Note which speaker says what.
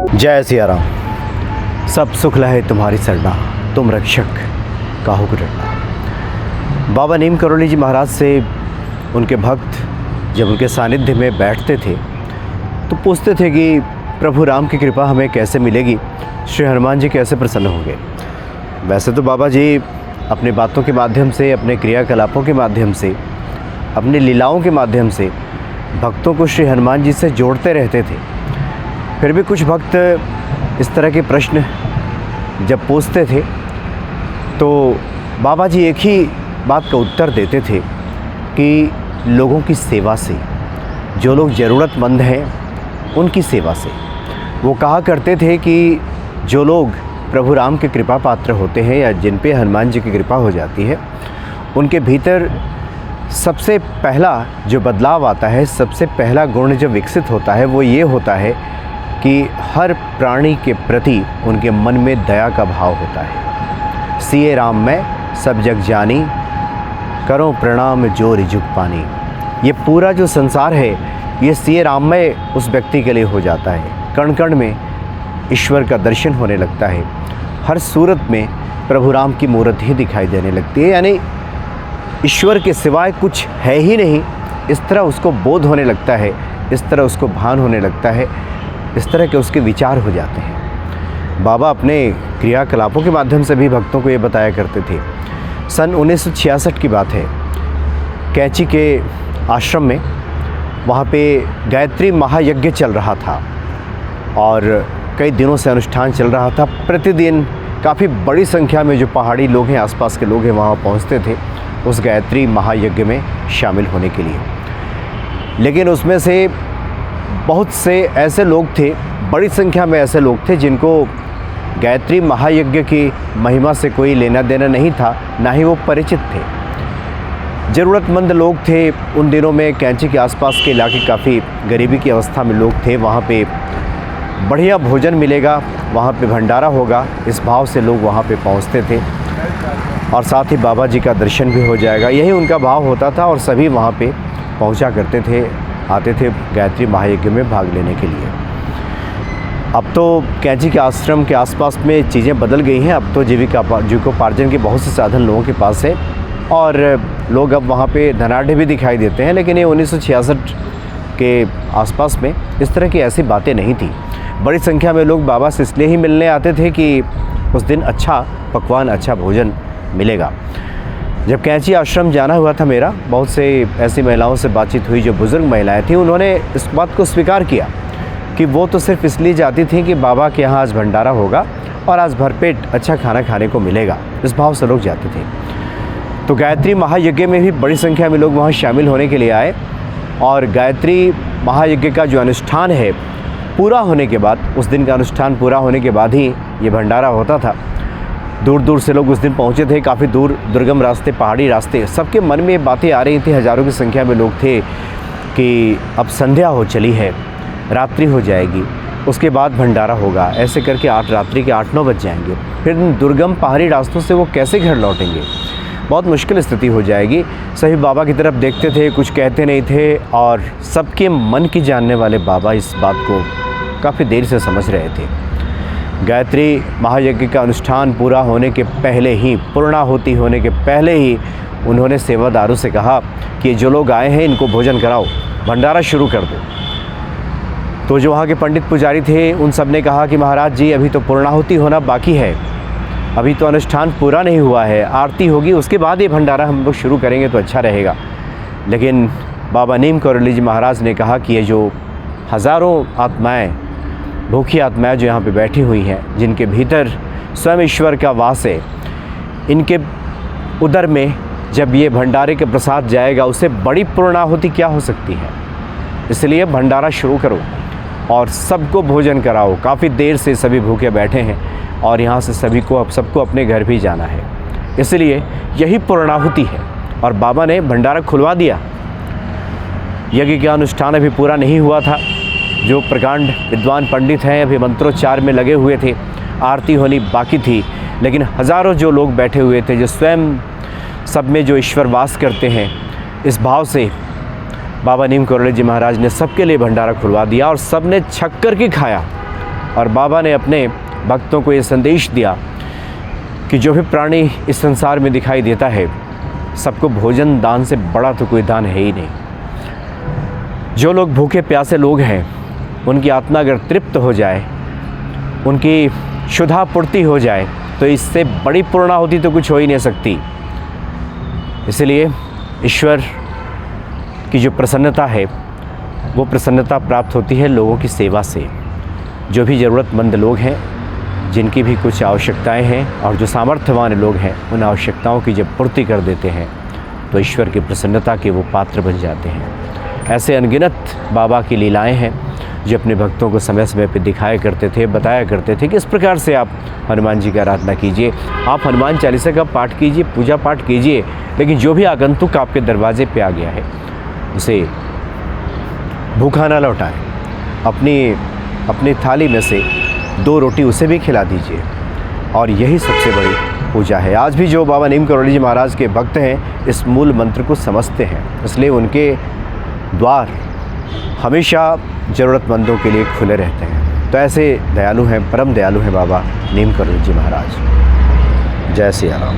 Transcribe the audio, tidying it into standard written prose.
Speaker 1: जय सिया राम। सब सुख लहे तुम्हारी सरना, तुम रक्षक काहू को डरना। बाबा नीम करोली जी महाराज से उनके भक्त जब उनके सानिध्य में बैठते थे तो पूछते थे कि प्रभु राम की कृपा हमें कैसे मिलेगी, श्री हनुमान जी कैसे प्रसन्न होंगे। वैसे तो बाबा जी अपनी बातों के माध्यम से, अपने क्रियाकलापों के माध्यम से, अपनी लीलाओं के माध्यम से भक्तों को श्री हनुमान जी से जोड़ते रहते थे। फिर भी कुछ भक्त इस तरह के प्रश्न जब पूछते थे तो बाबा जी एक ही बात का उत्तर देते थे कि लोगों की सेवा से, जो लोग ज़रूरतमंद हैं उनकी सेवा से। वो कहा करते थे कि जो लोग प्रभु राम के कृपा पात्र होते हैं या जिन पे हनुमान जी की कृपा हो जाती है, उनके भीतर सबसे पहला जो बदलाव आता है, सबसे पहला गुण जो विकसित होता है वो ये होता है कि हर प्राणी के प्रति उनके मन में दया का भाव होता है। सिए राम मैं सब जग जानी, करो प्रणाम जो रिजुक पानी। ये पूरा जो संसार है ये सिए राममय उस व्यक्ति के लिए हो जाता है। कण कण में ईश्वर का दर्शन होने लगता है, हर सूरत में प्रभु राम की मूर्ति ही दिखाई देने लगती है, यानी ईश्वर के सिवाय कुछ है ही नहीं, इस तरह उसको बोध होने लगता है, इस तरह उसको भान होने लगता है, इस तरह के उसके विचार हो जाते हैं। बाबा अपने क्रियाकलापों के माध्यम से भी भक्तों को ये बताया करते थे। सन 1966 की बात है, कैंची के आश्रम में वहाँ पे गायत्री महायज्ञ चल रहा था और कई दिनों से अनुष्ठान चल रहा था। प्रतिदिन काफ़ी बड़ी संख्या में जो पहाड़ी लोग हैं, आसपास के लोग हैं, वहाँ पहुँचते थे उस गायत्री महायज्ञ में शामिल होने के लिए। लेकिन उसमें से बहुत से ऐसे लोग थे, बड़ी संख्या में ऐसे लोग थे जिनको गायत्री महायज्ञ की महिमा से कोई लेना देना नहीं था, ना ही वो परिचित थे। ज़रूरतमंद लोग थे। उन दिनों में कैंची के आसपास के इलाके काफ़ी गरीबी की अवस्था में लोग थे। वहाँ पे बढ़िया भोजन मिलेगा, वहाँ पे भंडारा होगा, इस भाव से लोग वहाँ पे पहुँचते थे और साथ ही बाबा जी का दर्शन भी हो जाएगा, यही उनका भाव होता था। और सभी वहाँ पे पहुँचा करते थे, आते थे गायत्री महायज्ञ में भाग लेने के लिए। अब तो कैंची के आश्रम के आसपास में चीज़ें बदल गई हैं। अब तो जीविकोपार्जन के बहुत से साधन लोगों के पास है और लोग अब वहाँ पे धनाढ़ भी दिखाई देते हैं। लेकिन ये 1966 के आसपास में इस तरह की ऐसी बातें नहीं थी। बड़ी संख्या में लोग बाबा से इसलिए ही मिलने आते थे कि उस दिन अच्छा पकवान, अच्छा भोजन मिलेगा। जब कैंची आश्रम जाना हुआ था मेरा, बहुत से ऐसी महिलाओं से बातचीत हुई जो बुज़ुर्ग महिलाएं थीं। उन्होंने इस बात को स्वीकार किया कि वो तो सिर्फ इसलिए जाती थीं कि बाबा के यहाँ आज भंडारा होगा और आज भरपेट अच्छा खाना खाने को मिलेगा, इस भाव से लोग जाते थे। तो गायत्री महायज्ञ में भी बड़ी संख्या में लोग वहाँ शामिल होने के लिए आए और गायत्री महायज्ञ का जो अनुष्ठान है पूरा होने के बाद, उस दिन का अनुष्ठान पूरा होने के बाद ही ये भंडारा होता था। दूर दूर से लोग उस दिन पहुँचे थे, काफ़ी दूर, दुर्गम रास्ते, पहाड़ी रास्ते। सबके मन में बातें आ रही थी, हज़ारों की संख्या में लोग थे कि अब संध्या हो चली है, रात्रि हो जाएगी, उसके बाद भंडारा होगा। ऐसे करके रात्रि के 8-9 बज जाएंगे। फिर दुर्गम पहाड़ी रास्तों से वो कैसे घर लौटेंगे, बहुत मुश्किल स्थिति हो जाएगी। सभी बाबा की तरफ देखते थे, कुछ कहते नहीं थे और सबके मन की जानने वाले बाबा इस बात को काफ़ी देर से समझ रहे थे। गायत्री महायज्ञ का अनुष्ठान पूरा होने के पहले ही, पूर्णाहुति होने के पहले ही उन्होंने सेवादारों से कहा कि जो लोग आए हैं इनको भोजन कराओ, भंडारा शुरू कर दो। तो जो वहाँ के पंडित पुजारी थे उन सब ने कहा कि महाराज जी अभी तो पूर्णाहुति होना बाकी है, अभी तो अनुष्ठान पूरा नहीं हुआ है, आरती होगी उसके बाद ये भंडारा हम लोग शुरू करेंगे तो अच्छा रहेगा। लेकिन बाबा नीम करोली जी महाराज ने कहा कि ये जो हज़ारों आत्माएँ, भूखी आत्माएँ जो यहाँ पे बैठी हुई हैं, जिनके भीतर स्वयं ईश्वर का वास है, इनके उदर में जब ये भंडारे के प्रसाद जाएगा उससे बड़ी पूर्णाहुति क्या हो सकती है। इसलिए भंडारा शुरू करो और सबको भोजन कराओ। काफ़ी देर से सभी भूखे बैठे हैं और यहाँ से सबको अपने घर भी जाना है, इसलिए यही पूर्णाहुति है। और बाबा ने भंडारा खुलवा दिया। यज्ञ का अनुष्ठान अभी पूरा नहीं हुआ था। जो प्रकांड विद्वान पंडित हैं अभी मंत्रोच्चार में लगे हुए थे, आरती होनी बाकी थी। लेकिन हज़ारों जो लोग बैठे हुए थे, जो स्वयं सब में जो ईश्वर वास करते हैं, इस भाव से बाबा नीम करोली जी महाराज ने सबके लिए भंडारा खुलवा दिया और सब ने छक कर के खाया। और बाबा ने अपने भक्तों को ये संदेश दिया कि जो भी प्राणी इस संसार में दिखाई देता है, सबको भोजन दान से बड़ा तो कोई दान है ही नहीं। जो लोग भूखे प्यासे लोग हैं, उनकी आत्मा अगर तृप्त हो जाए, उनकी क्षुधा पूर्ति हो जाए, तो इससे बड़ी पूर्णाहुति तो कुछ हो ही नहीं सकती। इसलिए ईश्वर की जो प्रसन्नता है, वो प्रसन्नता प्राप्त होती है लोगों की सेवा से। जो भी ज़रूरतमंद लोग हैं, जिनकी भी कुछ आवश्यकताएं हैं, और जो सामर्थ्यवान लोग हैं, उन आवश्यकताओं की जब पूर्ति कर देते हैं तो ईश्वर की प्रसन्नता के वो पात्र बन जाते हैं। ऐसे अनगिनत बाबा की लीलाएं हैं जो अपने भक्तों को समय समय पर दिखाया करते थे, बताया करते थे कि इस प्रकार से आप हनुमान जी की आराधना कीजिए, आप हनुमान चालीसा का पाठ कीजिए, पूजा पाठ कीजिए। लेकिन जो भी आगंतुक आपके दरवाजे पे आ गया है, उसे भूखा ना लौटाएं। अपनी थाली में से 2 रोटी उसे भी खिला दीजिए, और यही सबसे बड़ी पूजा है। आज भी जो बाबा नीम करोली जी महाराज के भक्त हैं, इस मूल मंत्र को समझते हैं, इसलिए उनके द्वार हमेशा ज़रूरतमंदों के लिए खुले रहते हैं। तो ऐसे दयालु हैं, परम दयालु हैं बाबा नीम करोली जी महाराज। जय सिया राम।